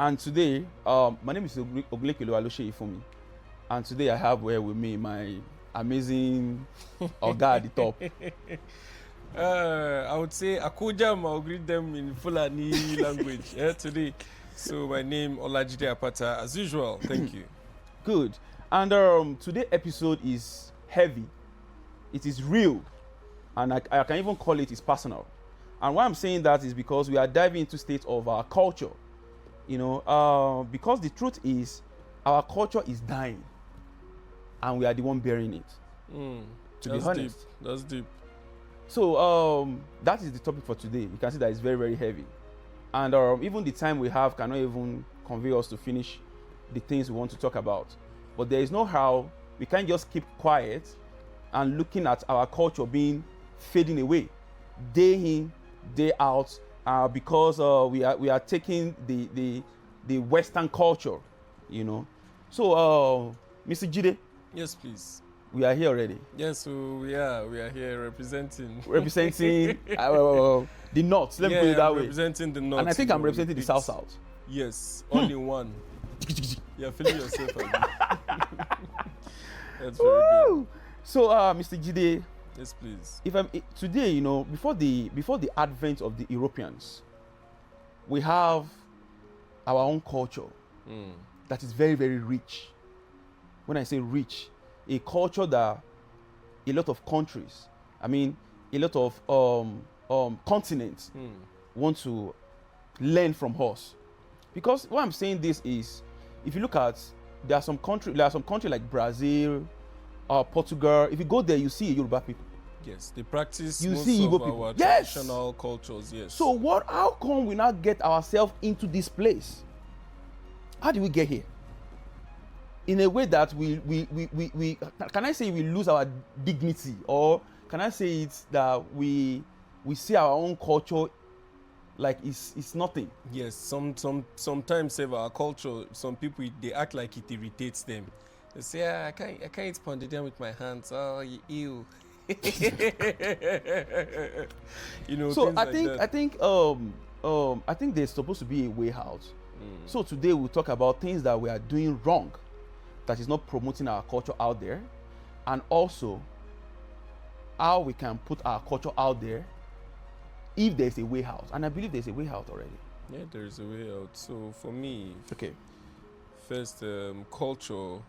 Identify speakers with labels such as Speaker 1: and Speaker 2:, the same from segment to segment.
Speaker 1: And today, my name is Oglekelo Aloshe Ifumi. And today I have here with me my amazing Oga at the top.
Speaker 2: I would say Akujam, I'll greet them in Fulani language today. So my name Olajide Apata, as usual. Thank you.
Speaker 1: Good. And today's episode is heavy. It is real. And I can even call it is personal. And why I'm saying that is because we are diving into state of our culture. Because the truth is our culture is dying. And we are the one bearing it. To be honest.
Speaker 2: That's deep.
Speaker 1: So that is the topic for today. You can see that it's very, very heavy. And even the time we have cannot even convey us to finish the things we want to talk about. But there is no how we can't just keep quiet and looking at our culture being fading away day in, day out, because we are taking the Western culture, So, Mr. Jide.
Speaker 2: Yes, please.
Speaker 1: We are here already.
Speaker 2: Yes, so we are here representing
Speaker 1: the North. Let me put it that way.
Speaker 2: Representing the North.
Speaker 1: And I think I'm representing the South.
Speaker 2: Yes, only one. You're feeling yourself. That's very good.
Speaker 1: So, Mr. Jide.
Speaker 2: Yes, please.
Speaker 1: If I'm today, before the advent of the Europeans, we have our own culture that is very, very rich. When I say rich, a culture that a lot of countries, a lot of continents want to learn from us. Because why I'm saying this is, if you look at, there are some countries like Brazil, Portugal. If you go there, you see Yoruba people.
Speaker 2: Yes, they practice
Speaker 1: you
Speaker 2: most
Speaker 1: see
Speaker 2: of
Speaker 1: Igbo
Speaker 2: our
Speaker 1: people. Yes.
Speaker 2: traditional cultures. Yes.
Speaker 1: So how come we now get ourselves into this place? How did we get here? In a way that we can I say we lose our dignity, or can I say it's that we see our own culture like it's nothing?
Speaker 2: Yes, sometimes our culture, some people they act like it irritates them. They say, I can't eat pounded yam with my hands. Oh, ew.
Speaker 1: So I think there's supposed to be a way out. So today we'll talk about things that we are doing wrong, that is not promoting our culture out there, and also how we can put our culture out there if there's a way out. And I believe there's a way out already.
Speaker 2: Yeah, there's a way out. So for me,
Speaker 1: okay,
Speaker 2: first, culture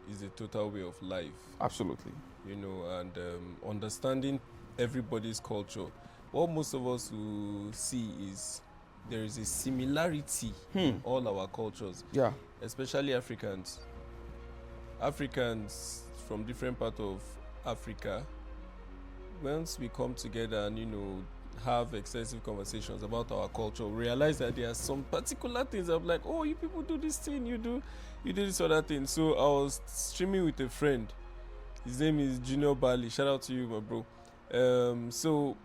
Speaker 2: is a total way of life.
Speaker 1: Absolutely.
Speaker 2: And understanding everybody's culture. What most of us will see is there is a similarity in all our cultures.
Speaker 1: Yeah.
Speaker 2: Especially Africans. Africans from different parts of Africa, once we come together and have excessive conversations about our culture, we realize that there are some particular things of like, oh, you people do this thing, you do this other thing. So I was streaming with a friend. His name is Junior Bali. Shout out to you, my bro. So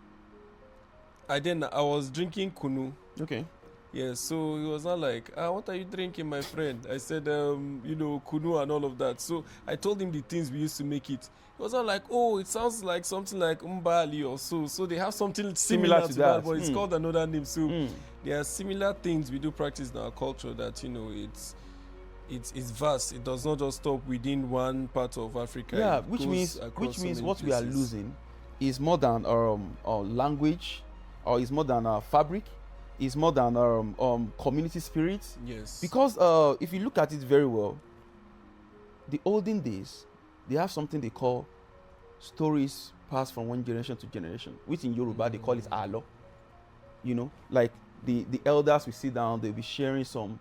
Speaker 2: I was drinking kunu.
Speaker 1: Okay.
Speaker 2: Yeah, so he was not like, what are you drinking, my friend? I said, kunu and all of that. So I told him the things we used to make it. He was not like, oh, it sounds like something like Mbali or so. So they have something similar to that, but it's called another name. So there are similar things we do practice in our culture that, it's vast. It does not just stop within one part of Africa.
Speaker 1: Yeah, which means what we are losing is more than language, or is more than fabric. Is more than community spirit.
Speaker 2: Yes.
Speaker 1: Because if you look at it very well, the olden days, they have something they call stories passed from one generation to generation, which in Yoruba they call it alo. Like the elders will sit down, they'll be sharing some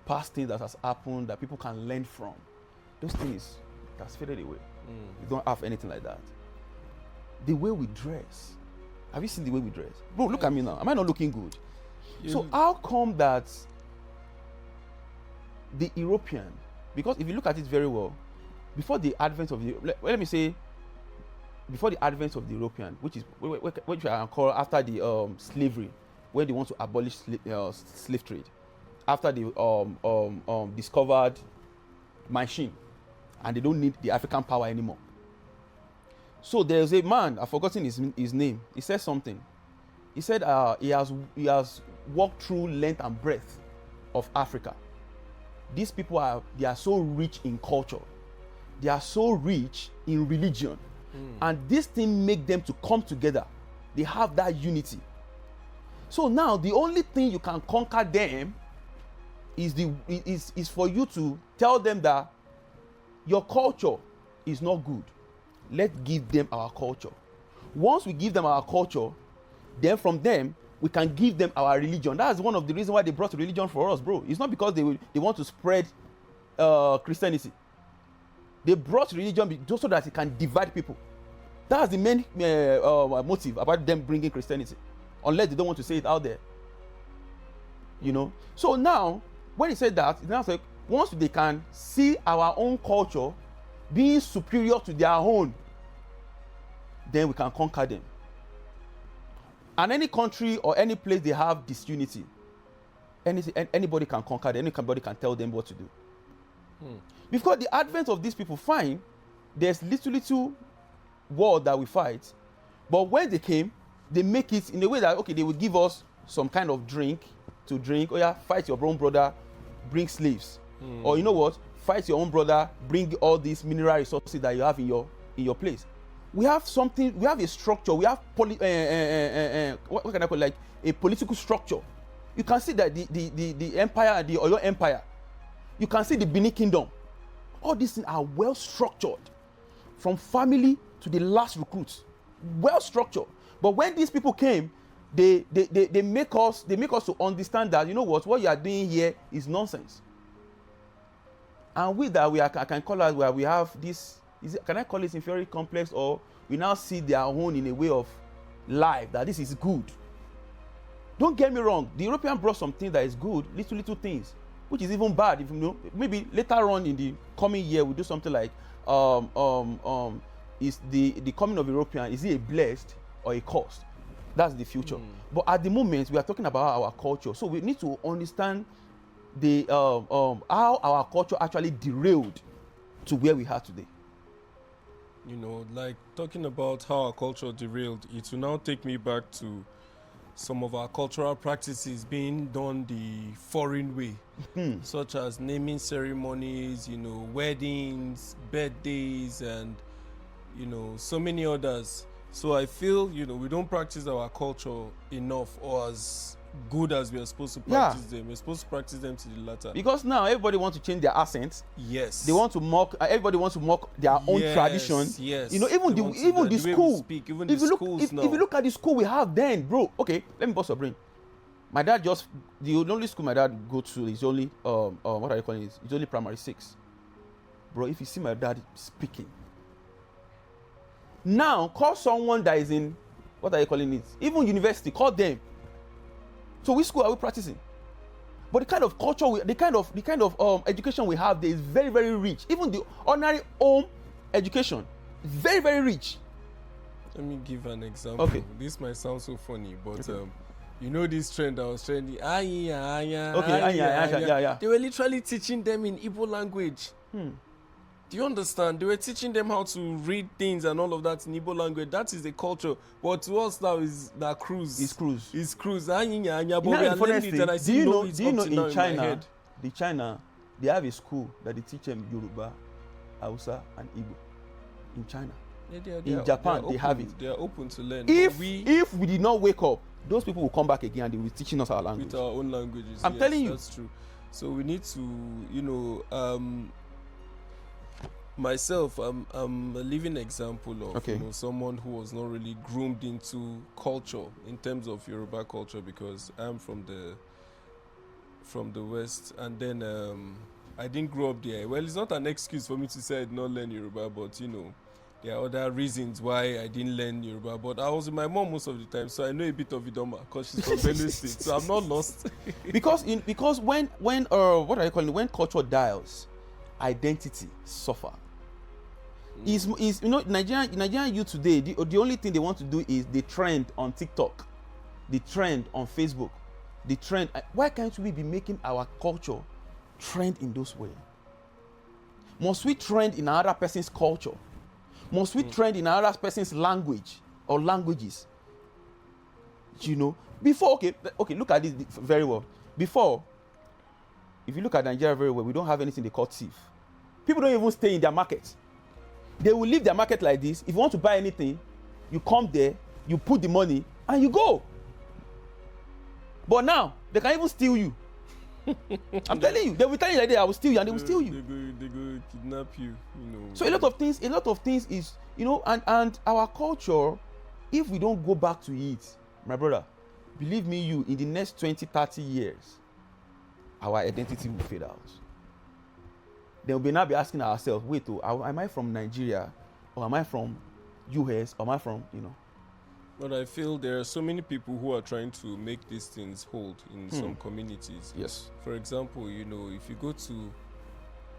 Speaker 1: past things that has happened that people can learn from. Those things that's faded away. We don't have anything like that. The way we dress. Have you seen the way we dress? Bro, look at me now. Am I not looking good? So how come that the European, because if you look at it very well, before the advent of the, let me say, before the advent of the European, which I can call after the slavery, when they want to abolish slave trade, after they discovered machine, and they don't need the African power anymore. So there's a man, I've forgotten his name. He said something. He said he has walked through length and breadth of Africa. These people they are so rich in culture. They are so rich in religion. And this thing make them to come together. They have that unity. So now the only thing you can conquer them is for you to tell them that your culture is not good. Let's give them our culture. Once we give them our culture, then from them we can give them our religion. That's one of the reasons why they brought religion for us, bro. It's not because they want to spread Christianity. They brought religion just so that it can divide people. That's the main motive about them bringing Christianity, unless they don't want to say it out there. You know. So now, when he said that, it's now like once they can see our own culture being superior to their own, then we can conquer them. And any country or any place they have disunity, anybody can conquer them. Anybody can tell them what to do. Because the advent of these people, fine, there's little war that we fight, but when they came, they make it in a way that, okay, they would give us some kind of drink to drink. Oh yeah, fight your own brother, bring slaves. Or you know what, fight your own brother, bring all these mineral resources that you have in your place. We have something, we have a structure, we have what can I call it? Like a political structure. You can see that the empire, the Oyo Empire, you can see the Benin Kingdom. All these things are well structured, from family to the last recruit, well structured. But when these people came, they make us to understand that, you know what you are doing here is nonsense. And with that, I can call it where we have this. Can I call it inferiority complex, or we now see their own in a way of life that this is good? Don't get me wrong. The European brought something that is good, little things, which is even bad. If you know, maybe later on in the coming year we do something like is the coming of European, is it a blessed or a cursed? That's the future. But at the moment we are talking about our culture, so we need to understand the how our culture actually derailed to where we are today.
Speaker 2: You know, like talking about how our culture derailed, it will now take me back to some of our cultural practices being done the foreign way, such as naming ceremonies, you know, weddings, birthdays, and, you know, so many others. So I feel, you know, we don't practice our culture enough, or as good as we are supposed to practice them. We're supposed to practice them to the latter.
Speaker 1: Because now everybody wants to change their accent.
Speaker 2: Yes.
Speaker 1: They want to mock. Everybody wants to mock their own tradition.
Speaker 2: Yes.
Speaker 1: You know, even the school.
Speaker 2: If you
Speaker 1: look at the school we have, then, bro. Okay, let me bust your brain. My dad the only school my dad go to is only what are you calling it? It's only primary 6. Bro, if you see my dad speaking, now call someone that is in, what are you calling it? Even university, call them. So which school are we practicing? But the kind of culture, the kind of education we have there is very, very rich. Even the ordinary home education, very, very rich.
Speaker 2: Let me give an example.
Speaker 1: Okay.
Speaker 2: This might sound so funny, but you know this trend that was trending. Yeah. They were literally teaching them in Igbo language. Do you understand? They were teaching them how to read things and all of that in Igbo language. That is the culture. But to us now is the cruise.
Speaker 1: It's cruise.
Speaker 2: It's cruise. But we are learning it, and I
Speaker 1: do you know
Speaker 2: in
Speaker 1: China, they have a school that they teach them Yoruba, Hausa, and Igbo. In China. In Japan, they have it.
Speaker 2: They are open to learn.
Speaker 1: If we did not wake up, those people will come back again and they will be teaching us our language.
Speaker 2: With our own languages.
Speaker 1: I'm telling you.
Speaker 2: That's true. So we need to, you know, myself, I'm a living example of you know, someone who was not really groomed into culture in terms of Yoruba culture, because I'm from the West, and then I didn't grow up there. Well, it's not an excuse for me to say I did not learn Yoruba, but you know, there are other reasons why I didn't learn Yoruba. But I was with my mom most of the time, so I know a bit of Idoma because she's from Benue State, so I'm not lost.
Speaker 1: because when what are you calling it? When culture dies, identity suffer. Is you know, Nigerian youth today, the only thing they want to do is the trend on TikTok, the trend on Facebook, the trend. Why can't we be making our culture trend in those ways? Must we trend in another person's culture? Must we trend in another person's language or languages? You know, before, okay, look at this very well. Before, if you look at Nigeria very well, we don't have anything they call thief. People don't even stay in their market. They will leave their market like this. If you want to buy anything, you come there, you put the money, and you go. But now, they can even steal you. I'm telling you, they will tell you like that, I will steal you, and they will steal you.
Speaker 2: They go kidnap you,
Speaker 1: So a lot of things is, and our culture, if we don't go back to it, my brother, believe me, in the next 20, 30 years, our identity will fade out. Then we'll now be asking ourselves, wait, am I from Nigeria, or am I from US, or am I from,
Speaker 2: But I feel there are so many people who are trying to make these things hold in some communities.
Speaker 1: Yes.
Speaker 2: For example, if you go to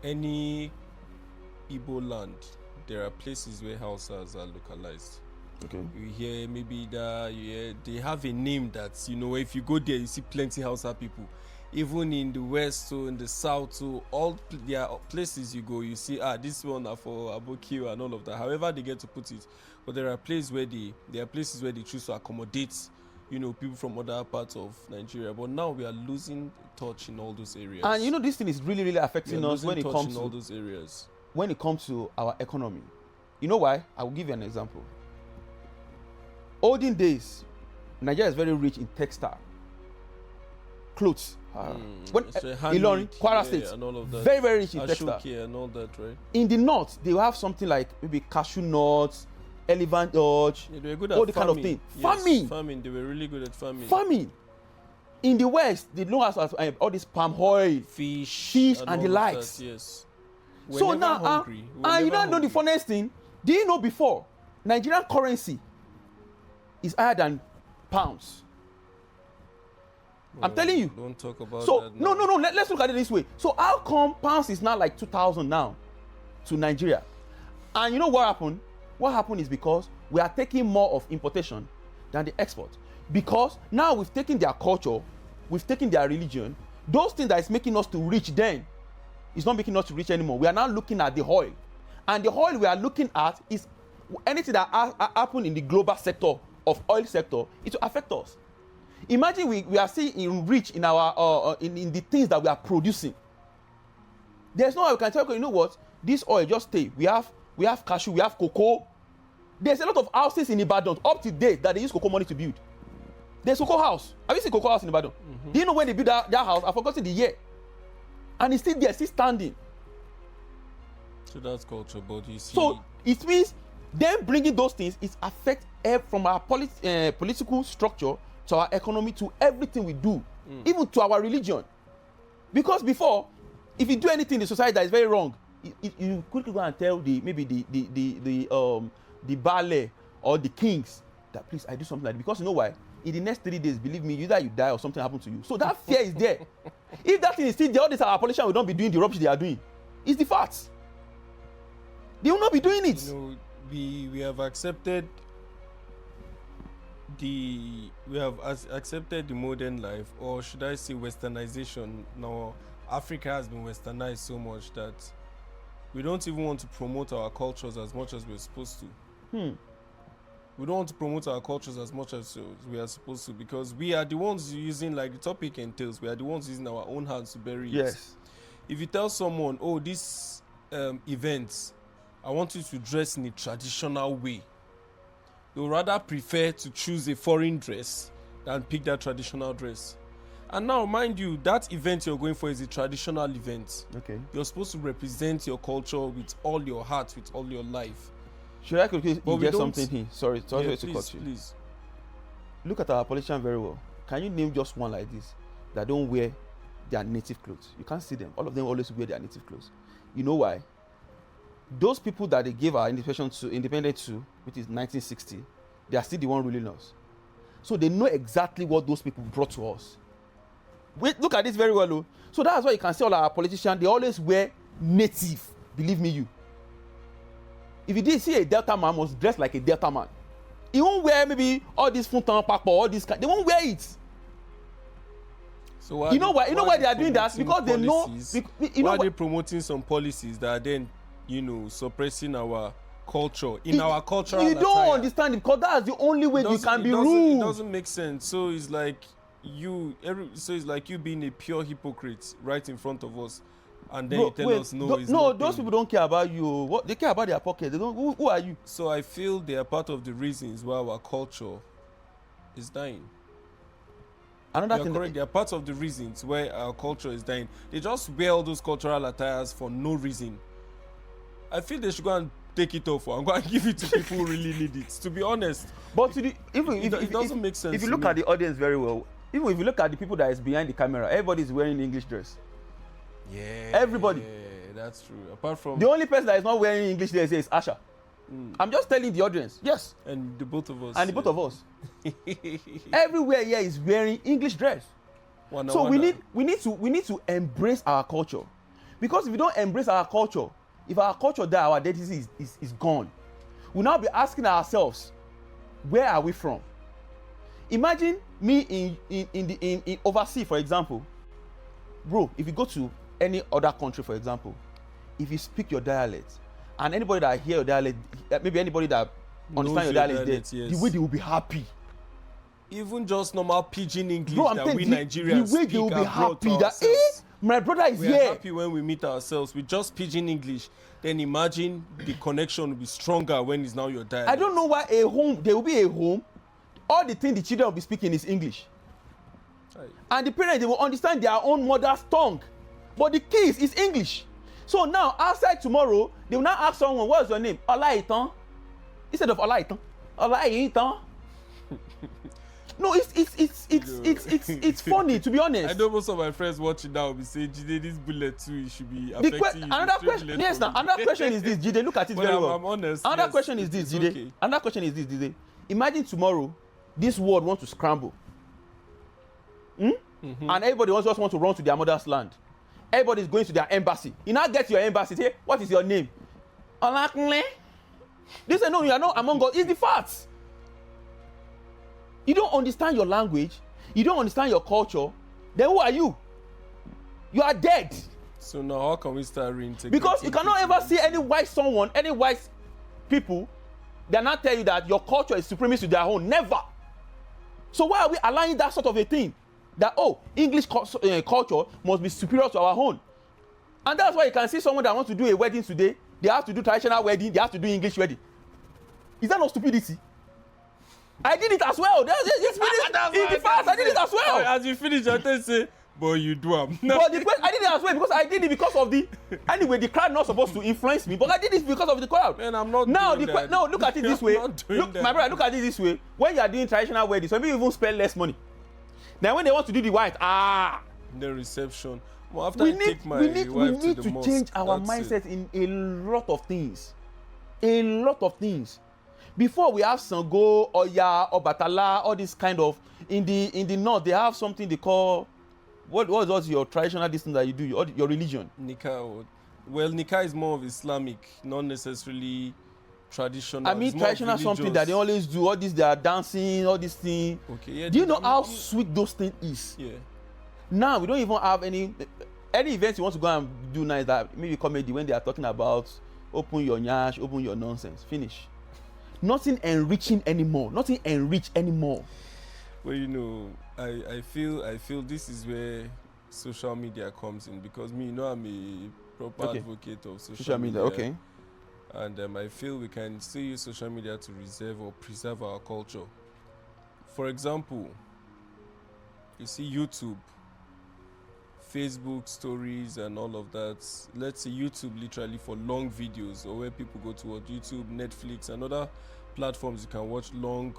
Speaker 2: any Igbo land, there are places where Hausas are localized.
Speaker 1: Okay.
Speaker 2: You hear maybe they have a name that, if you go there, you see plenty Hausa people. Even in the west, so in the south, so all there are places you go, you see, this one are for Abokio and all of that. However they get to put it. But there are places where they choose to accommodate, people from other parts of Nigeria. But now we are losing touch in all those areas.
Speaker 1: And this thing is really, really affecting us when it comes
Speaker 2: to all those areas.
Speaker 1: When it comes to our economy. You know why? I will give you an example. Olden days, Nigeria is very rich in textile, clothes. Ilorin, Kwara State,
Speaker 2: and all of that.
Speaker 1: Very, very rich in textile.
Speaker 2: And all that, right?
Speaker 1: In the north, they will have something like maybe cashew nuts, elephant dodge,
Speaker 2: they were good
Speaker 1: all
Speaker 2: at
Speaker 1: the kind of thing.
Speaker 2: Yes, farming. They were really good at farming.
Speaker 1: Farming. In the west, they know us as all this palm oil,
Speaker 2: fish
Speaker 1: and the likes.
Speaker 2: That, yes.
Speaker 1: So now, and you don't know the funniest thing. Do you know before Nigerian currency is higher than pounds? I'm telling you.
Speaker 2: Don't talk about
Speaker 1: so,
Speaker 2: that. No.
Speaker 1: Let's look at it this way. So how come pounds is now like 2,000 now to Nigeria? And you know what happened? What happened is because we are taking more of importation than the export. Because now we've taken their culture, we've taken their religion. Those things that is making us to rich then is not making us to rich anymore. We are now looking at the oil. And the oil we are looking at is anything that happen in the global sector of oil sector, it will affect us. Imagine we are seeing rich in our in the things that we are producing. There's no way we can tell you know what, this oil just stay. We have cashew, we have cocoa. There's a lot of houses in Ibadan up to date that they use cocoa money to build. There's cocoa house. Have you seen cocoa house in Ibadan? Mm-hmm. Do you know when they built that house? I've forgotten the year. And it's still there, still standing.
Speaker 2: So that's culture, but you see.
Speaker 1: So it means them bringing those things is affect from our political structure to our economy to everything we do, even to our religion. Because before, if you do anything in the society that is very wrong, you quickly go and tell the ballet or the kings that please I do something like that. Because you know why? In the next 3 days, believe me, either you die or something happens to you. So that fear is there. If that thing is still there, all this our politicians will not be doing the rubbish they are doing. It's the facts. They will not be doing it.
Speaker 2: We have accepted accepted the modern life, or should I say westernization. Now Africa has been westernized so much that we don't even want to promote our cultures as much as we're supposed to. We don't want to promote our cultures as much as we are supposed to, because we are the ones using, like the topic entails, we are the ones using our own hands to bury it.
Speaker 1: Yes.
Speaker 2: If you tell someone, oh, this event, I want you to dress in a traditional way, they'll rather prefer to choose a foreign dress than pick that traditional dress. And now, mind you, that event you're going for is a traditional event.
Speaker 1: Okay.
Speaker 2: You're supposed to represent your culture with all your heart, with all your life.
Speaker 1: Should I quickly get something here? Sorry to cut you.
Speaker 2: Please.
Speaker 1: Look at our politicians very well. Can you name just one like this that don't wear their native clothes? You can't see them. All of them always wear their native clothes. You know why? Those people that they gave our independence to, which is 1960, they are still the one ruling us. So they know exactly what those people brought to us. Wait, look at this very well, though. So that's why you can see all our politicians, they always wear native. Believe me, you. If you did see a Delta man, must dress like a Delta man. He won't wear maybe all this Funtan Papo, all this. They won't wear it.
Speaker 2: So
Speaker 1: you know why they are doing that? Because they know.
Speaker 2: Why are they promoting some policies that are then, suppressing our culture in our cultural
Speaker 1: You don't
Speaker 2: attire?
Speaker 1: understand it, because that's the only way you can be rude.
Speaker 2: It doesn't make sense. So it's like so it's like you being a pure hypocrite right in front of us, and then
Speaker 1: Bro,
Speaker 2: you tell
Speaker 1: wait,
Speaker 2: us no.
Speaker 1: no,
Speaker 2: It's
Speaker 1: no,
Speaker 2: nothing.
Speaker 1: those people don't care about you. What they care about their pocket. They don't. Who are you?
Speaker 2: So I feel they are part of the reasons why our culture is dying.
Speaker 1: Another
Speaker 2: You're
Speaker 1: thing.
Speaker 2: correct. They are part of the reasons why our culture is dying. They just wear all those cultural attires for no reason. I feel they should go and take it off and go and give it to people who really need it. To be honest,
Speaker 1: But to the, even
Speaker 2: it, it doesn't make sense.
Speaker 1: if you
Speaker 2: to
Speaker 1: look
Speaker 2: me.
Speaker 1: at the audience very well, even if you look at the people that is behind the camera, everybody is wearing English dress.
Speaker 2: Yeah,
Speaker 1: Everybody.
Speaker 2: that's true. Apart from
Speaker 1: The only person that is not wearing English dress is Asha. I'm just telling the audience. Yes.
Speaker 2: and the both of us.
Speaker 1: And the both of us. Everywhere here is wearing English dress. So we need to embrace our culture, because if we don't embrace our culture, if our culture die, our identity is gone. We'll now be asking ourselves, where are we from? Imagine me in overseas, for example. Bro, if you go to any other country, for example, if you speak your dialect, and anybody that hear your dialect, maybe anybody that understand your dialect,
Speaker 2: yes.
Speaker 1: the way they will be happy.
Speaker 2: Even just normal pidgin English
Speaker 1: Bro, I'm
Speaker 2: that
Speaker 1: telling
Speaker 2: we
Speaker 1: you,
Speaker 2: Nigerians
Speaker 1: the way
Speaker 2: speak
Speaker 1: they will be
Speaker 2: abroad to
Speaker 1: happy that
Speaker 2: ourselves.
Speaker 1: my brother is
Speaker 2: We
Speaker 1: here.
Speaker 2: are happy when we meet ourselves with just pidgin English. Then imagine the connection will be stronger when it's now your dialect.
Speaker 1: I don't know why a home, there will be a home, all the thing the children will be speaking is English.
Speaker 2: Right.
Speaker 1: And the parents, they will understand their own mother's tongue. But the kids is English. So now, outside tomorrow, they will now ask someone, what's your name? Olaitan. Instead of Olaitan. Olaitan. No, it's funny, to be honest.
Speaker 2: I know most of my friends watching now will be saying, Jide, this bullet too, it should be affecting you.
Speaker 1: Another question, yes, now, another question is this, Jide, look at it
Speaker 2: But
Speaker 1: very well.
Speaker 2: I'm honest.
Speaker 1: Another
Speaker 2: yes,
Speaker 1: question is this,
Speaker 2: it's
Speaker 1: Jide.
Speaker 2: okay.
Speaker 1: Another question is this, Jide. Imagine tomorrow, this world wants to scramble. And everybody just wants to run to their mother's land. Everybody is going to their embassy. You now get to your embassy, say, what is your name? Olakunle. They say, no, you are not among us. It's the facts. You don't understand your language. You don't understand your culture. Then who are you? You are dead.
Speaker 2: So now how can we start reintegrating?
Speaker 1: Because you cannot ever see any white people that not tell you that your culture is supremacy to their own. Never. So why are we allowing that sort of a thing? That, oh, English culture must be superior to our own. And that's why you can see someone that wants to do a wedding today, they have to do traditional wedding, they have to do English wedding. Is that not stupidity? I did it as well. It's the fact, I did it as well.
Speaker 2: As you finish, I tell you, say, but you do am.
Speaker 1: But I did it as well because I did it because of the. Anyway, the crowd not supposed to influence me, but I did it because of the crowd.
Speaker 2: Man, I'm not
Speaker 1: now
Speaker 2: doing that.
Speaker 1: No, look at it this way.
Speaker 2: I'm not doing
Speaker 1: Look,
Speaker 2: that.
Speaker 1: my brother, look at it this way. When you are doing traditional weddings, some people even spend less money. Now when they want to do the white,
Speaker 2: The reception. Well, after
Speaker 1: we
Speaker 2: I
Speaker 1: need
Speaker 2: take my
Speaker 1: we need
Speaker 2: wife
Speaker 1: to
Speaker 2: the mosque,
Speaker 1: change our
Speaker 2: that's
Speaker 1: mindset
Speaker 2: it.
Speaker 1: in a lot of things. A lot of things. Before we have Sango, Oya, Obatala, all this kind of in the north, they have something they call what's your traditional distance that you do, your religion.
Speaker 2: Nikah. Well, Nikah is more of Islamic, not necessarily traditional.
Speaker 1: I mean
Speaker 2: It's more of
Speaker 1: traditional something
Speaker 2: religious.
Speaker 1: that they always do, all this they are dancing, all this thing.
Speaker 2: Okay, yeah.
Speaker 1: Do you know how sweet those things is?
Speaker 2: Yeah.
Speaker 1: Now we don't even have any events you want to go and do now is that maybe comedy when they are talking about open your nyash, open your nonsense, finish. Nothing enriching anymore. Nothing enrich anymore.
Speaker 2: Well, you know, I feel this is where social media comes in, because me, you know, I'm a proper advocate of social media.
Speaker 1: Okay.
Speaker 2: And I feel we can still use social media to reserve or preserve our culture. For example, you see YouTube, Facebook stories and all of that. Let's say YouTube literally for long videos, or where people go to watch YouTube, Netflix and other platforms you can watch long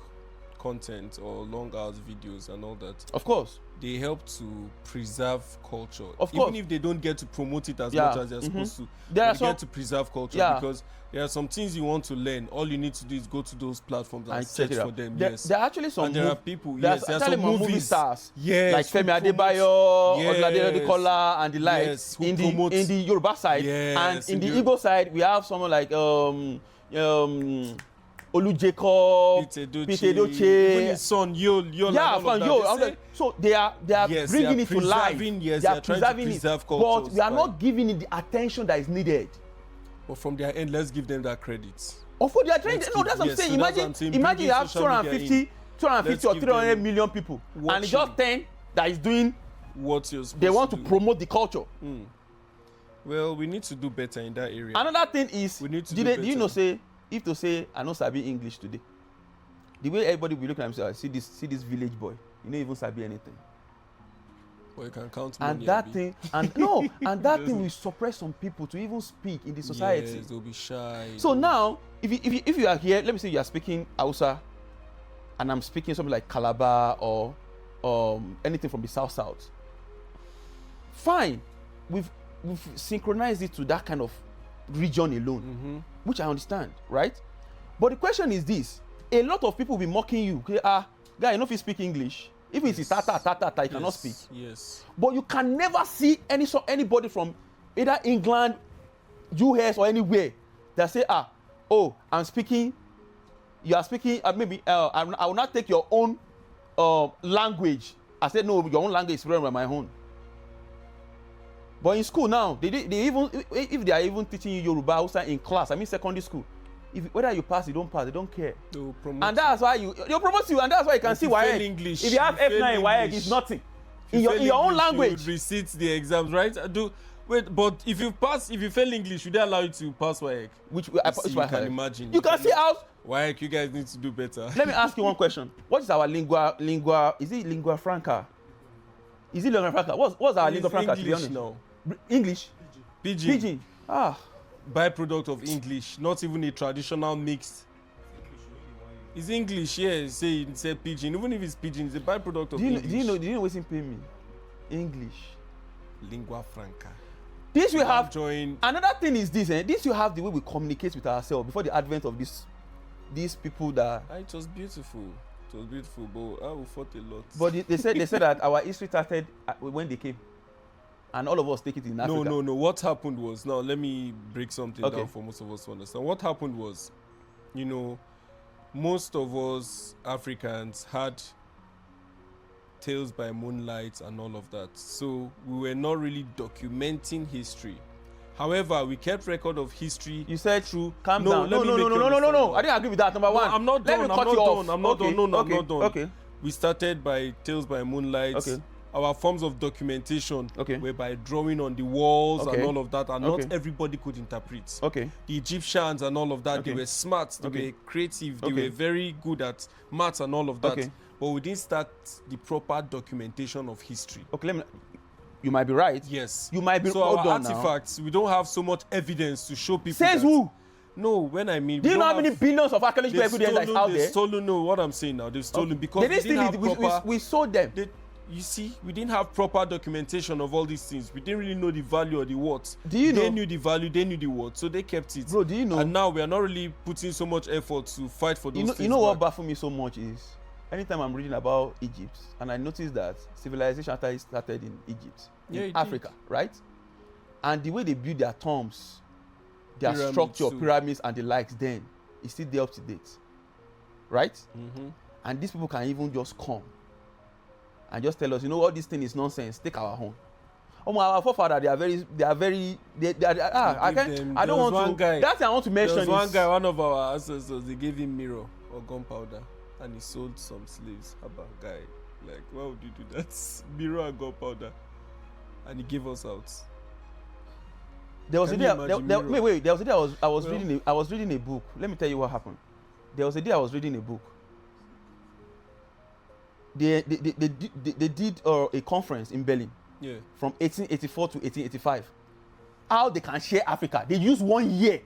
Speaker 2: content or long hours videos and all that.
Speaker 1: Of course.
Speaker 2: They help to preserve culture.
Speaker 1: Of course.
Speaker 2: Even if they don't get to promote it as much as they're supposed to.
Speaker 1: There are
Speaker 2: They
Speaker 1: some
Speaker 2: get to preserve culture because there are some things you want to learn. All you need to do is go to those platforms and search for them.
Speaker 1: There are actually some.
Speaker 2: And there are people.
Speaker 1: There
Speaker 2: There
Speaker 1: are
Speaker 2: are
Speaker 1: actually
Speaker 2: some
Speaker 1: movie
Speaker 2: movies.
Speaker 1: stars.
Speaker 2: Yes.
Speaker 1: Like Femi
Speaker 2: who promote-
Speaker 1: Adebayo,
Speaker 2: Yes.
Speaker 1: Oladele Adekola, and the like.
Speaker 2: Yes, who
Speaker 1: in
Speaker 2: promote-
Speaker 1: the Yoruba side,
Speaker 2: Yes,
Speaker 1: and in
Speaker 2: in
Speaker 1: the
Speaker 2: the-
Speaker 1: Igbo side, we have someone like Olu Jacob, Peter Edochie.
Speaker 2: Even his son, Yol.
Speaker 1: Yeah,
Speaker 2: and all of that.
Speaker 1: yo,
Speaker 2: They say-
Speaker 1: so they are
Speaker 2: Yes, they
Speaker 1: bringing
Speaker 2: are
Speaker 1: it to life.
Speaker 2: preserving- yes,
Speaker 1: they
Speaker 2: they
Speaker 1: are
Speaker 2: are trying to
Speaker 1: preserving
Speaker 2: preserve
Speaker 1: it,
Speaker 2: cultures
Speaker 1: but we are
Speaker 2: by-
Speaker 1: not giving it the attention that is needed.
Speaker 2: But from their end, let's give them that credit.
Speaker 1: Of course, they are trying.
Speaker 2: Let's
Speaker 1: No,
Speaker 2: give-
Speaker 1: that's what I'm
Speaker 2: yes,
Speaker 1: saying.
Speaker 2: so that's what I'm saying.
Speaker 1: Imagine you
Speaker 2: Bringing
Speaker 1: have
Speaker 2: social media
Speaker 1: 250
Speaker 2: Let's
Speaker 1: or
Speaker 2: give
Speaker 1: 300
Speaker 2: them
Speaker 1: million people, and it's
Speaker 2: watching.
Speaker 1: just 10 that is doing.
Speaker 2: What you're supposed
Speaker 1: They want
Speaker 2: to
Speaker 1: to
Speaker 2: do.
Speaker 1: promote the culture.
Speaker 2: Well, we need to do better in that area.
Speaker 1: Another thing is,
Speaker 2: We need to
Speaker 1: do
Speaker 2: do
Speaker 1: you know
Speaker 2: better.
Speaker 1: say if to say I know sabi English today, the way everybody will be looking at themselves, see this village boy, you don't even sabi anything.
Speaker 2: Or you can count money.
Speaker 1: And that
Speaker 2: abi.
Speaker 1: thing, and no, and that thing will suppress some people to even speak in the society.
Speaker 2: Yes, they'll be shy.
Speaker 1: So now, if you are here, let me say you are speaking Hausa, and I'm speaking something like Calabar or anything from the south. Fine, we've synchronized it to that kind of region alone, which I understand, right? But the question is this: a lot of people will be mocking you. Okay, guy, you know if you speak English, if it's tata, you cannot speak.
Speaker 2: Yes.
Speaker 1: But you can never see anybody from either England, US, or anywhere that say, I'm speaking. You are speaking. Maybe I will not take your own language. I said no, your own language is different from my own. But in school now, they even if they are even teaching you Yoruba Hausa in class, I mean secondary school, whether you pass, you don't pass, they don't care.
Speaker 2: They will promote
Speaker 1: And that's why they'll promote you, and that's why you can see why
Speaker 2: English.
Speaker 1: if you have F9 in YX, it's nothing. In your own language.
Speaker 2: You receipt the exams, right? But if you fail English, would they allow you to pass WAEC?
Speaker 1: Which
Speaker 2: you can imagine.
Speaker 1: You can see how.
Speaker 2: WAEC, you guys need to do better.
Speaker 1: Let me ask you one question. What is our lingua? Is it lingua franca? Is it lingua franca? What's our lingua franca?
Speaker 2: English
Speaker 1: to be honest?
Speaker 2: now.
Speaker 1: English. Pidgin.
Speaker 2: Byproduct of English, not even a traditional mixed. It's English, yeah. Say Pidgin. Even if it's Pidgin, it's a byproduct of English.
Speaker 1: Do you know what's in pay me? English.
Speaker 2: Lingua franca.
Speaker 1: This we have.
Speaker 2: Join.
Speaker 1: Another thing is this. This you have the way we communicate with ourselves before the advent of these people that.
Speaker 2: It was beautiful. It was beautiful, but we fought a lot.
Speaker 1: But they said that our history started when they came, and all of us take it in Africa.
Speaker 2: No. What happened was, now let me break something down for most of us to understand. What happened was, most of us Africans had tales by moonlight and all of that. So we were not really documenting history. However, we kept record of history.
Speaker 1: You said
Speaker 2: through.
Speaker 1: Calm down. No. I didn't agree with that. Number one.
Speaker 2: I'm not done.
Speaker 1: I'm not done.
Speaker 2: I'm not done.
Speaker 1: Okay.
Speaker 2: We started by tales by moonlight.
Speaker 1: Okay.
Speaker 2: Our forms of documentation
Speaker 1: Okay.
Speaker 2: were by drawing on the walls
Speaker 1: Okay.
Speaker 2: and all of that, and
Speaker 1: Okay.
Speaker 2: not everybody could interpret.
Speaker 1: Okay.
Speaker 2: The Egyptians and all of that,
Speaker 1: Okay.
Speaker 2: they were smart, they
Speaker 1: Okay.
Speaker 2: were creative, they
Speaker 1: Okay.
Speaker 2: were very good at maths and all of that.
Speaker 1: Okay.
Speaker 2: But we didn't start the proper documentation of history.
Speaker 1: Okay. You might be right.
Speaker 2: Yes.
Speaker 1: You might be.
Speaker 2: So
Speaker 1: hold
Speaker 2: our
Speaker 1: on now.
Speaker 2: artifacts, we don't have so much evidence to show people.
Speaker 1: Says
Speaker 2: that,
Speaker 1: who?
Speaker 2: No, when I mean,
Speaker 1: Do you
Speaker 2: we
Speaker 1: know
Speaker 2: don't
Speaker 1: how many billions of archaeological evidence that is out
Speaker 2: they've
Speaker 1: there?
Speaker 2: stolen. No, what I'm saying now, they've stolen because
Speaker 1: They
Speaker 2: we
Speaker 1: didn't
Speaker 2: didn't
Speaker 1: steal
Speaker 2: have
Speaker 1: it.
Speaker 2: proper.
Speaker 1: We sold them.
Speaker 2: You see, we didn't have proper documentation of all these things. We didn't really know the value or the what.
Speaker 1: Do you know?
Speaker 2: They knew the value, they knew the what, so they kept it.
Speaker 1: Bro, do you know?
Speaker 2: And now we are not really putting so much effort to fight for those things.
Speaker 1: You know what
Speaker 2: back.
Speaker 1: baffles me so much is anytime I'm reading about Egypt and I notice that civilization actually started in Egypt,
Speaker 2: Yeah,
Speaker 1: in
Speaker 2: it
Speaker 1: Africa, right? And the way they build their tombs, their
Speaker 2: Pyramids
Speaker 1: structure,
Speaker 2: too.
Speaker 1: pyramids and the likes, then it's still there up to date, right?
Speaker 2: Mm-hmm.
Speaker 1: And these people can even just come and just tell us, all this thing is nonsense. Take our home. Our forefathers, they are very. I don't want to.
Speaker 2: Guy,
Speaker 1: that's what I want to mention.
Speaker 2: There was one guy, one of our ancestors, they gave him mirror or gunpowder, and he sold some slaves. About guy, like, why would you do that? Mirror and gunpowder, and he gave us out.
Speaker 1: There was a day. There was a day I was reading a book. Let me tell you what happened. There was a day I was reading a book. They did a conference in Berlin.
Speaker 2: Yeah.
Speaker 1: From 1884 to 1885. How they can share Africa. They use 1 year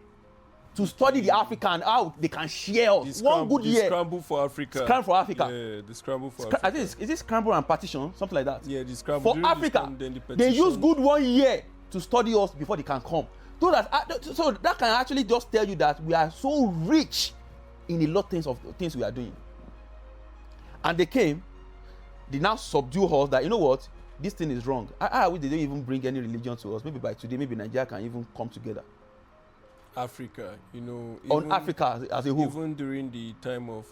Speaker 1: to study the Africa and how they can share us. One good year.
Speaker 2: Scramble for Africa.
Speaker 1: Scramble for Africa.
Speaker 2: Yeah, the scramble for Africa.
Speaker 1: I think is it scramble and partition, something like that.
Speaker 2: Yeah, the scramble.
Speaker 1: For Africa, they use good 1 year to study us before they can come. So that can actually just tell you that we are so rich in a lot of things we are doing. And they came, they now subdue us that, you know what, this thing is wrong. I wish they don't even bring any religion to us. Maybe by today, maybe Nigeria can even come together.
Speaker 2: Africa,
Speaker 1: on Africa as a whole.
Speaker 2: Even during the time of,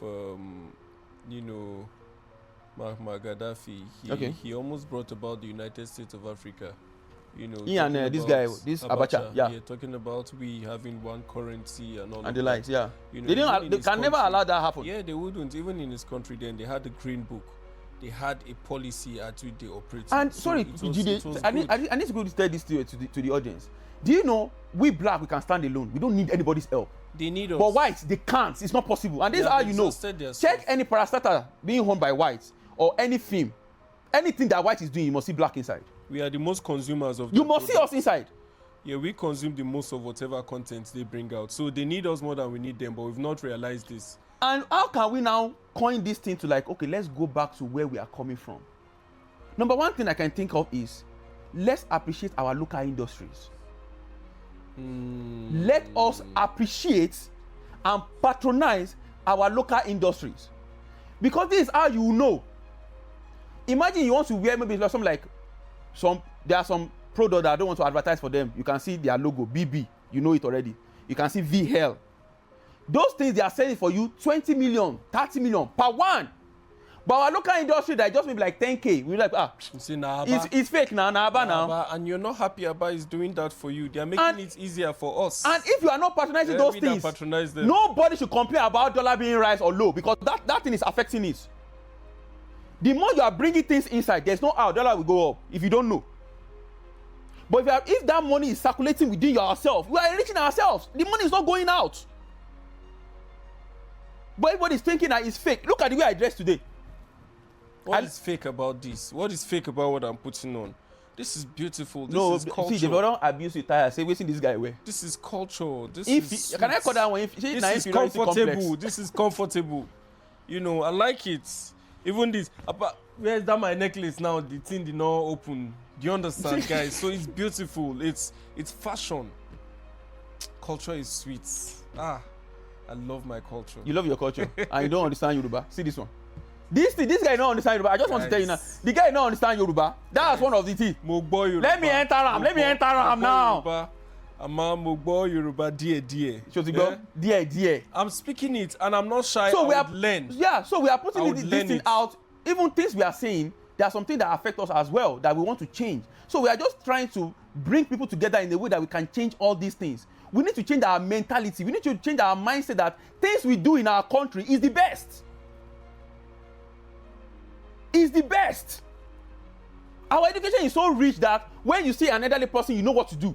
Speaker 2: Muammar Gaddafi, he almost brought about the United States of Africa.
Speaker 1: This guy, this Abacha, yeah,
Speaker 2: talking about we having one currency and all
Speaker 1: and
Speaker 2: of
Speaker 1: the likes, yeah.
Speaker 2: They
Speaker 1: can never allow that happen.
Speaker 2: Yeah, they wouldn't. Even in his country, then they had the Green Book. they had a policy at which they operated.
Speaker 1: And
Speaker 2: So
Speaker 1: sorry,
Speaker 2: it was
Speaker 1: Jide, I
Speaker 2: good.
Speaker 1: need to go to tell this to the audience. Do you know we black we can stand alone? We don't need anybody's help.
Speaker 2: They need us.
Speaker 1: But whites they can't. It's not possible. And this is
Speaker 2: They
Speaker 1: how
Speaker 2: have
Speaker 1: you know.
Speaker 2: exhausted their
Speaker 1: Check
Speaker 2: stuff.
Speaker 1: any parastatal being owned by whites or any film, anything that white is doing, you must see black inside.
Speaker 2: We are the most consumers of.
Speaker 1: You
Speaker 2: their
Speaker 1: must see
Speaker 2: product.
Speaker 1: us inside.
Speaker 2: Yeah, we consume the most of whatever content they bring out. So they need us more than we need them, but we've not realized this.
Speaker 1: And how can we now coin this thing to like, okay, let's go back to where we are coming from? Number one thing I can think of is let's appreciate our local industries. Let us appreciate and patronize our local industries. Because this is how you know. Imagine you want to wear maybe something like there are some products that I don't want to advertise for them. You can see their logo, BB, you know it already. You can see VHL. Those things they are selling for you 20 million, 30 million per one. But our local industry that just maybe like 10K, we're like,
Speaker 2: You see, now,
Speaker 1: it's fake now, now.
Speaker 2: and you're not happy Abba is doing that for you. They are making it easier for us.
Speaker 1: And if you are not patronizing those things,
Speaker 2: patronize them.
Speaker 1: nobody should complain about dollar being rise or low because that thing is affecting it. The more you are bringing things inside, there's no how dollar will go up if you don't know. But if that money is circulating within yourself, we are enriching ourselves. The money is not going out. But everybody is thinking that it's fake. Look at the way I dress today.
Speaker 2: What is fake about this? What is fake about what I'm putting on? This is beautiful. This is culture.
Speaker 1: See, they don't abuse your tire. Say, what's this guy wear?
Speaker 2: This is culture.
Speaker 1: Can I call that one?
Speaker 2: This is comfortable. This is comfortable. You know, I like it. Even this. Where's that my necklace now? The thing did not open. Do you understand, guys? So it's beautiful. It's fashion. Culture is sweet. I love my culture.
Speaker 1: You love your culture and you don't understand Yoruba. See this one. This guy don't understand Yoruba. I just want to tell you now. The guy don't understand Yoruba. That's one of the things. Let me enter him now.
Speaker 2: Mogbo Yoruba
Speaker 1: dear.
Speaker 2: I'm speaking it and I'm not shy.
Speaker 1: So
Speaker 2: I would learn.
Speaker 1: Yeah, so we are putting this thing out. Even things we are saying, there are some things that affect us as well that we want to change. So we are just trying to bring people together in a way that we can change all these things. We need to change our mentality. We need to change our mindset that things we do in our country is the best. Is the best. Our education is so rich that when you see an elderly person, you know what to do.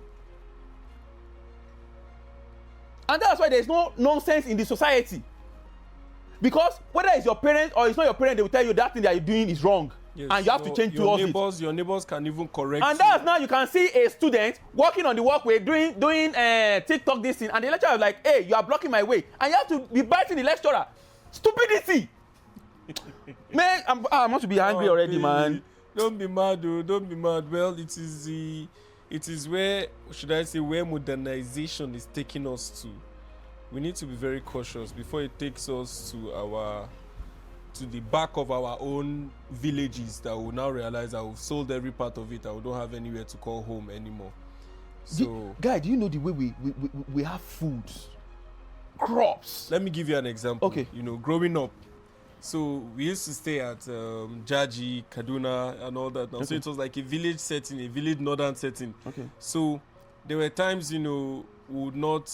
Speaker 1: And that's why there's no nonsense in the society. Because whether it's your parents or it's not your parents, they will tell you that thing that you're doing is wrong. Yes, and you have to change towards it.
Speaker 2: Your neighbors can even correct
Speaker 1: and that's now you can see a student walking on the walkway doing TikTok this thing, and the lecturer is like, hey, you are blocking my way. And you have to be biting the lecturer. Stupidity. Man, I want to be angry already, man.
Speaker 2: Don't be mad, though. Don't be mad. Well, it is where, should I say, where modernization is taking us to. We need to be very cautious before it takes us to the back of our own villages that we'll now realize that we've sold every part of it and we don't have anywhere to call home anymore. So,
Speaker 1: guy, do you know the way we have foods, crops?
Speaker 2: Let me give you an example.
Speaker 1: Okay.
Speaker 2: You know, growing up, so we used to stay at Jaji, Kaduna, and all that. Okay. So it was like a village setting, a village northern setting.
Speaker 1: Okay.
Speaker 2: So there were times, you know, we would not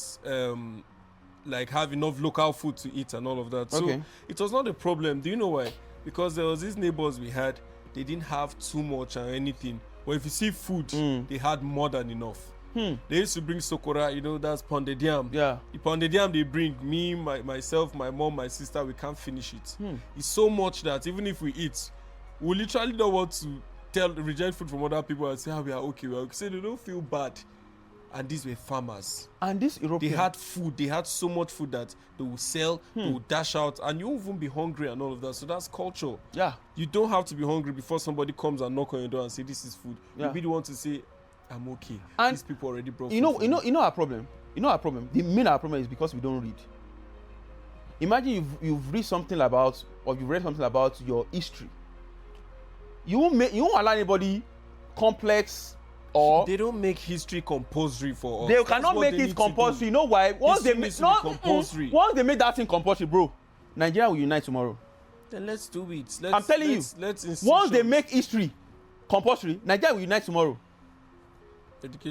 Speaker 2: like have enough local food to eat and all of that. So it was not a problem. Do you know why? Because there was these neighbors we had, they didn't have too much or anything. But if you see food, they had more than enough. They used to bring sokora, you know, that's pounded yam.
Speaker 1: Yeah.
Speaker 2: The pounded yam they bring, me, myself, my mom, my sister, we can't finish it. It's so much that even if we eat, we literally don't want to reject food from other people and say, we are okay. We are okay. So they don't feel bad. And these were farmers.
Speaker 1: And this European,
Speaker 2: they had food. They had so much food that they will sell, they will dash out, and you won't even be hungry and all of that. So that's culture.
Speaker 1: Yeah.
Speaker 2: You don't have to be hungry before somebody comes and knock on your door and say, this is food.
Speaker 1: Yeah.
Speaker 2: You really want to say, I'm okay.
Speaker 1: And
Speaker 2: these people already brought
Speaker 1: you know our problem. You know our problem. The main our problem is because we don't read. Imagine you've read something about, or you've read something about your history. You won't allow anybody complex. Or
Speaker 2: they don't make history compulsory for us.
Speaker 1: They cannot make it compulsory. You know why? Once they make that thing compulsory, bro, Nigeria will unite tomorrow.
Speaker 2: Then let's do it.
Speaker 1: I'm telling you. Once they make history compulsory, Nigeria will unite tomorrow.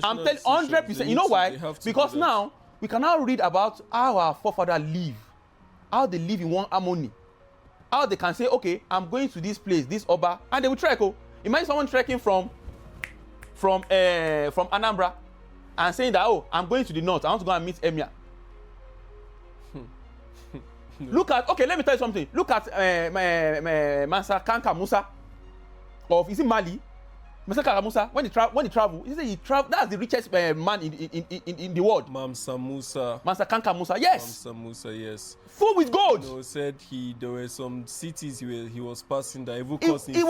Speaker 1: I'm telling 100%. You know why? Because now we can now read about how our forefathers live, how they live in one harmony. how they can say, okay, I'm going to this place, this Oba, and they will trek. Oh, imagine someone trekking from Anambra and saying that, oh, I'm going to the north, I want to go and meet Emir.
Speaker 2: No.
Speaker 1: Look at, okay, let me tell you something. Look at Mansa Kanka Musa of, is it Mali? Mansa Kanka Musa, when he travel, he travel, that's the richest man in the world.
Speaker 2: Mansa Musa.
Speaker 1: Mansa Kanka Musa, yes.
Speaker 2: Mansa Musa, yes.
Speaker 1: Full with gold.
Speaker 2: You know, said there were some cities where he was passing that even
Speaker 1: He
Speaker 2: caused inflation.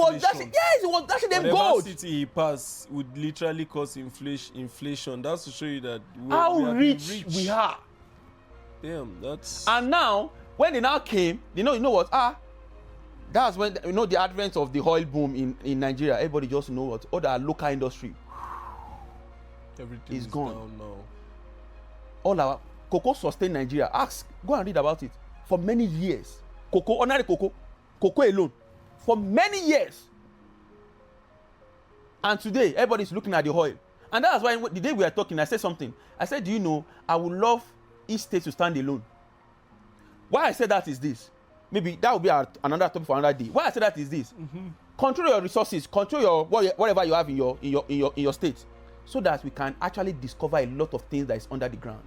Speaker 1: he was dashing them
Speaker 2: Whatever
Speaker 1: gold.
Speaker 2: city he passed would literally cause inflation. That's to show you that
Speaker 1: How
Speaker 2: we have been
Speaker 1: rich we are.
Speaker 2: Damn, that's.
Speaker 1: And now, when they now came, you know what? That's when, the advent of the oil boom in Nigeria. Everybody just know what? All the local industry
Speaker 2: Everything
Speaker 1: is
Speaker 2: is
Speaker 1: gone.
Speaker 2: down now.
Speaker 1: All our cocoa sustained Nigeria. Go and read about it. For many years, ordinary cocoa alone, for many years. And today, everybody's looking at the oil. And that's why the day we are talking, I said something. I said, do you know, I would love each state to stand alone. Why I said that is this. Maybe that will be another topic for another day. Why I said that is this. Mm-hmm. Control your resources, control your whatever you have in your state, so that we can actually discover a lot of things that is under the ground.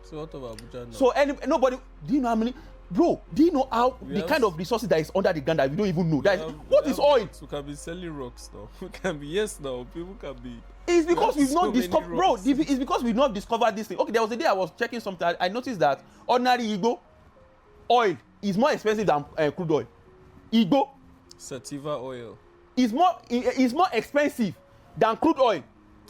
Speaker 2: So what about Abuja now?
Speaker 1: So nobody, do you know how many, bro? Do you know how the kind of resources that is under the ground that we don't even know? What is oil?
Speaker 2: We can be selling rocks now. We can be now. People can be.
Speaker 1: It's because we've not discovered, bro. It's because we've not discovered this thing. Okay, there was a day I was checking something. I noticed that ordinary Igbo oil is more expensive than crude oil. Igbo
Speaker 2: sativa oil
Speaker 1: is more expensive than crude oil,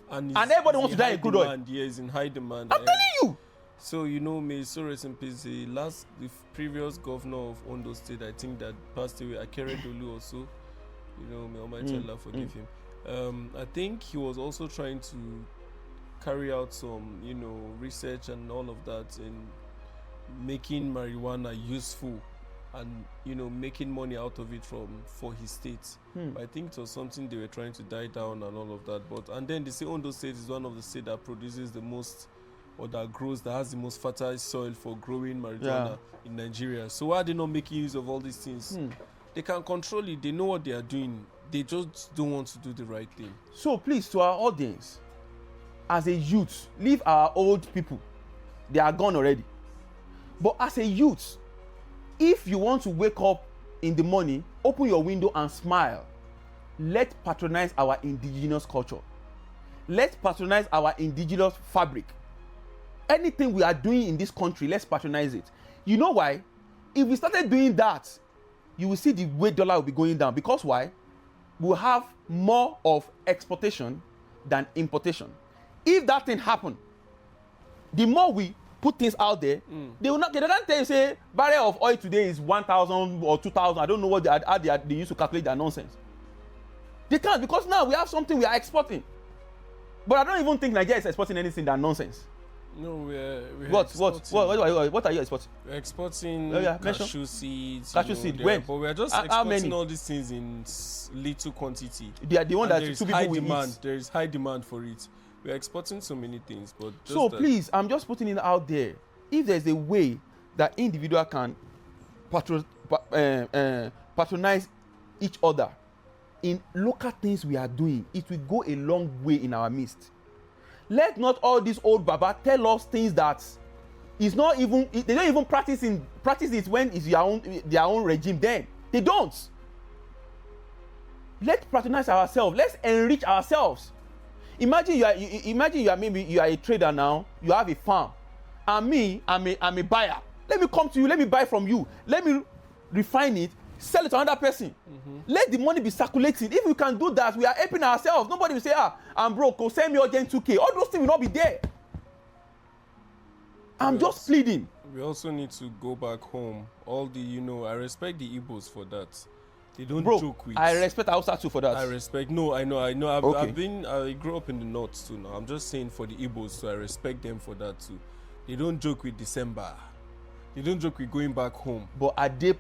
Speaker 1: and everybody wants to die in crude oil.
Speaker 2: Yeah, it's in high demand.
Speaker 1: I'm telling you.
Speaker 2: So may so rest in peace. The previous governor of Ondo State, I think that passed away, Akere Dolu also. May Almighty Allah forgive him. I think he was also trying to carry out some, research and all of that in making marijuana useful and making money out of it for his state. I think it was something they were trying to die down and all of that. And then they say Ondo State is one of the states that produces the most, or that has the most fertile soil for growing marijuana in Nigeria. So why are they not making use of all these things? They can control it. They know what they are doing. They just don't want to do the right thing.
Speaker 1: So please, to our audience, as a youth, leave our old people. They are gone already. But as a youth, if you want to wake up in the morning, open your window and smile. Let's patronize our indigenous culture. Let's patronize our indigenous fabric. Anything we are doing in this country, let's patronize it. You know why? If we started doing that, you will see the way dollar will be going down. Because why? We'll have more of exportation than importation. If that thing happen, the more we put things out there, they don't tell you, say, barrel of oil today is 1,000 or 2,000. I don't know what they used to calculate their nonsense. They can't, because now we have something we are exporting. But I don't even think Nigeria is exporting anything that nonsense.
Speaker 2: No, we're
Speaker 1: what are you exporting?
Speaker 2: We're exporting cashew seeds.
Speaker 1: Cashew seed. When?
Speaker 2: But we're just exporting all these things in little quantity.
Speaker 1: They are the one that two people will
Speaker 2: demand.
Speaker 1: eat.
Speaker 2: There is high demand for it. We're exporting so many things, but just
Speaker 1: so please, I'm just putting it out there. If there's a way that individual can patronize each other in local things we are doing, it will go a long way in our midst. Let not all these old baba tell us things that is not even, they don't even practice it when it's their own regime. Then they don't. Let's patronize ourselves. Let's enrich ourselves. Imagine you are a trader now. You have a farm, and I'm a buyer. Let me come to you. Let me buy from you. Let me refine it, sell it to another person. Let the money be circulating. If we can do that, we are helping ourselves. Nobody will say, I'm broke. Go send me urgent 2K. All those things will not be there. I'm just pleading.
Speaker 2: We also need to go back home. All the, I respect the Igbos for that. They don't joke with.
Speaker 1: I respect Hausa too for that.
Speaker 2: I respect. No, I know. I grew up in the north too now. I'm just saying for the Igbos, so I respect them for that too. They don't joke with December. They don't joke with going back home.
Speaker 1: But are they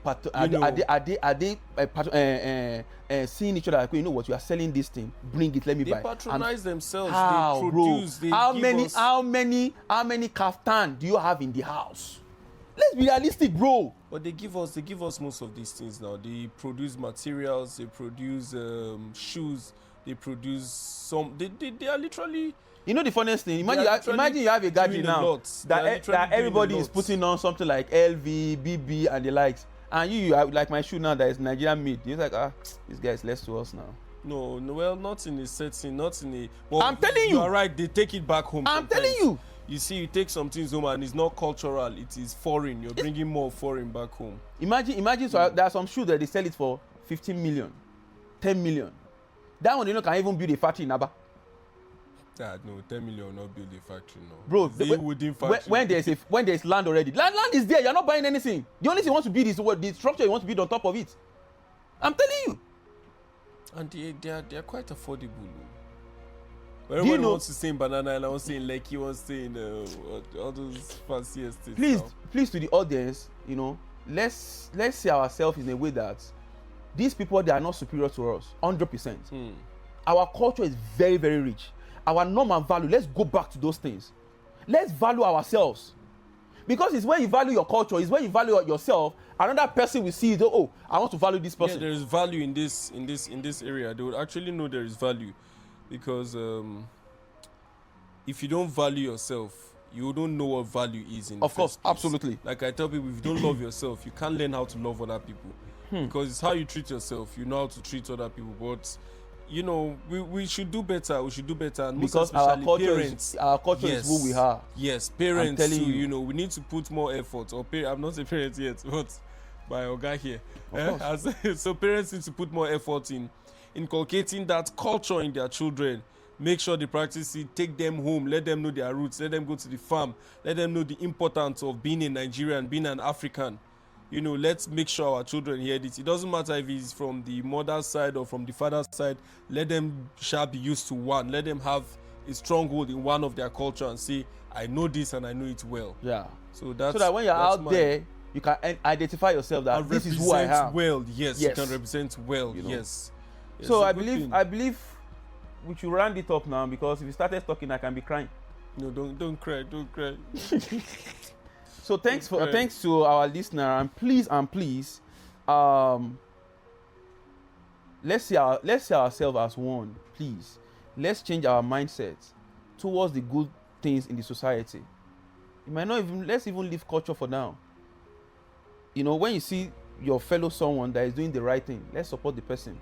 Speaker 1: seeing each other like, you know what, you are selling this thing, bring it, let me buy.
Speaker 2: They patronize themselves.
Speaker 1: How,
Speaker 2: they produce.
Speaker 1: Bro? How many kaftan do you have in the house? Let's be realistic, bro.
Speaker 2: But they give us most of these things now. They produce materials, they produce shoes, they produce some. They are literally.
Speaker 1: You know the funniest thing? Imagine you have a gadget now that everybody is putting on something like LV, BB, and the likes, and you have like my shoe now that is Nigerian made. You're like, this guy is less to us now.
Speaker 2: No, well, not in a setting, not in a. Well,
Speaker 1: I'm telling you.
Speaker 2: You are right. They take it back home.
Speaker 1: I'm telling you.
Speaker 2: You see, you take some things home and it's not cultural. It is foreign. You're bringing more foreign back home.
Speaker 1: Imagine. So there are some shoes that they sell it for 15 million, 10 million. That one, can even build a factory in Aba.
Speaker 2: No, 10 million will not build a factory, no.
Speaker 1: Bro,
Speaker 2: within factory.
Speaker 1: when there's land already, land is there. You're not buying anything. The only thing you want to build is the structure you want to build on top of it. I'm telling you.
Speaker 2: And they are quite affordable. Everyone wants to stay in Banana Island, wants to stay in Lekki, wants to stay in all those fancy estates.
Speaker 1: Please to the audience, let's see ourselves in a way that these people, they are not superior to us, 100%. Our culture is very, very rich. Our norm and value, let's go back to those things. Let's value ourselves. Because it's when you value your culture, it's when you value yourself, another person will see it, I want to value this person.
Speaker 2: Yeah, there is value in this area. They would actually know there is value. Because if you don't value yourself, you don't know what value is in the first place.
Speaker 1: Absolutely.
Speaker 2: Like I tell people, if you don't love yourself, you can't learn how to love other people. Because it's how you treat yourself, you know how to treat other people. But we should do better. We should do better. And
Speaker 1: because
Speaker 2: most especially
Speaker 1: our culture is who we are.
Speaker 2: Yes, parents too, we need to put more effort. I'm not a parent yet, but my Oga here. So parents need to put more effort in inculcating that culture in their children. Make sure they practice it, take them home, let them know their roots, let them go to the farm, let them know the importance of being a Nigerian, being an African. Let's make sure our children hear this. It doesn't matter if it's from the mother's side or from the father's side. Let them be used to one. Let them have a stronghold in one of their culture and say, I know this and I know it well.
Speaker 1: Yeah.
Speaker 2: So that
Speaker 1: when you're out there, you can identify yourself that this is who I am.
Speaker 2: Well, yes. You can represent well, yes.
Speaker 1: So I believe we should round it up now, because if you started talking, I can be crying.
Speaker 2: No, don't cry.
Speaker 1: So thanks to our listener, and please, let's see ourselves as one. Please, let's change our mindset towards the good things in the society. Let's even leave culture for now. When you see your fellow someone that is doing the right thing, let's support the person.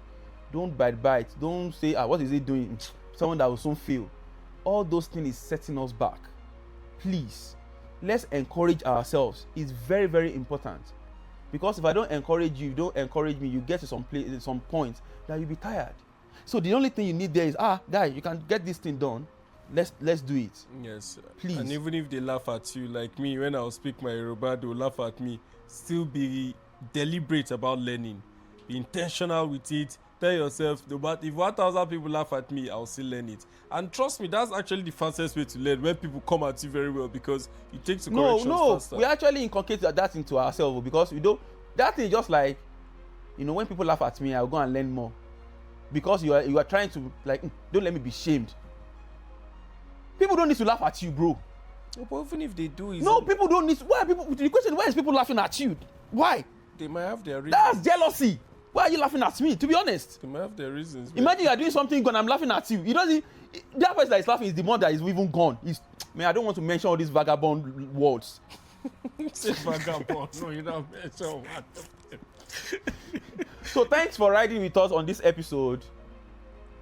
Speaker 1: Don't bite. Don't say, what is he doing? Someone that will soon fail. All those things is setting us back. Please, let's encourage ourselves. It's very, very important. Because if I don't encourage you, don't encourage me, you get to some point that you'll be tired. So the only thing you need there is, guy, you can get this thing done. Let's do it.
Speaker 2: Yes.
Speaker 1: Please.
Speaker 2: And even if they laugh at you, like me, when I'll speak my Yoruba, they'll laugh at me. Still be deliberate about learning. Be intentional with it. Tell yourself, no matter if 1,000 people laugh at me, I'll still learn it. And trust me, that's actually the fastest way to learn, when people come at you very well, because it takes to corrections faster.
Speaker 1: We actually inculcate that into ourselves, because that is just like, when people laugh at me, I'll go and learn more. Because you are trying to, like, don't let me be shamed. People don't need to laugh at you, bro.
Speaker 2: No, but even if they do,
Speaker 1: people don't need to. The question, why is people laughing at you? Why?
Speaker 2: They might have their reasons.
Speaker 1: That's jealousy. Why are you laughing at me? To be honest,
Speaker 2: they might have their reasons.
Speaker 1: Imagine you are doing something good and I'm laughing at you. That person that is laughing is the one that is even gone. I don't want to mention all these vagabond words.
Speaker 2: Say vagabond. No, you don't mention what.
Speaker 1: So thanks for riding with us on this episode.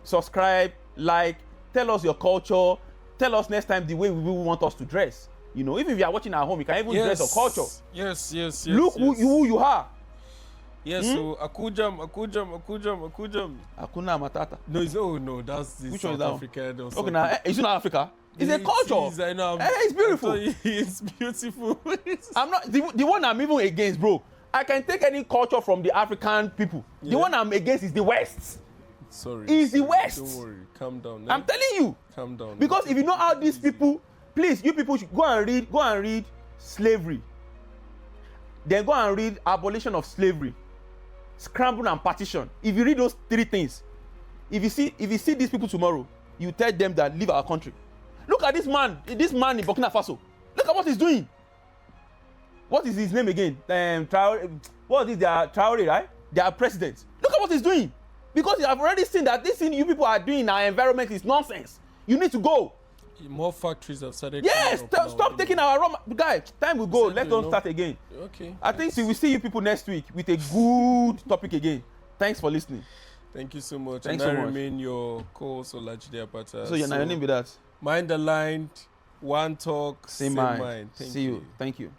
Speaker 1: Subscribe, like, tell us your culture. Tell us next time the way we want us to dress. Even if you are watching at home, you can even dress your culture.
Speaker 2: Yes.
Speaker 1: Look who you are.
Speaker 2: Yes, so Akujam.
Speaker 1: Akuna Matata.
Speaker 2: No, that's the
Speaker 1: Which
Speaker 2: South
Speaker 1: one is
Speaker 2: Africa.
Speaker 1: Okay, now it's not Africa. It's a culture.
Speaker 2: I know.
Speaker 1: It's beautiful.
Speaker 2: It's beautiful.
Speaker 1: I'm not the one I'm even against, bro. I can take any culture from the African people. Yeah. The one I'm against is the West.
Speaker 2: Sorry.
Speaker 1: It's the West.
Speaker 2: Don't worry. Calm down.
Speaker 1: I'm telling you.
Speaker 2: Calm down.
Speaker 1: Because if you know how these people, please, you people should go and read slavery. Then go and read abolition of slavery. Scramble and partition. If you read those three things, if you see these people tomorrow, you tell them that leave our country. Look at this man in Burkina Faso. Look at what he's doing. what is his name again? Traore, what is their Traore, right? Their president. Look at what he's doing. Because you have already seen that this thing you people are doing in our environment is nonsense. You need to go.
Speaker 2: More factories have started.
Speaker 1: Yes, stop taking our raw guy. Time will go. Let's don't start again.
Speaker 2: Okay.
Speaker 1: I think we will see you people next week with a good topic again. Thanks for listening.
Speaker 2: Thank you so much.
Speaker 1: Thanks
Speaker 2: and
Speaker 1: so
Speaker 2: I
Speaker 1: much.
Speaker 2: remain your co-host Olajide Apata.
Speaker 1: So your name with that.
Speaker 2: Mind the line, one talk,
Speaker 1: Same mind.
Speaker 2: Thank
Speaker 1: See you. Thank you.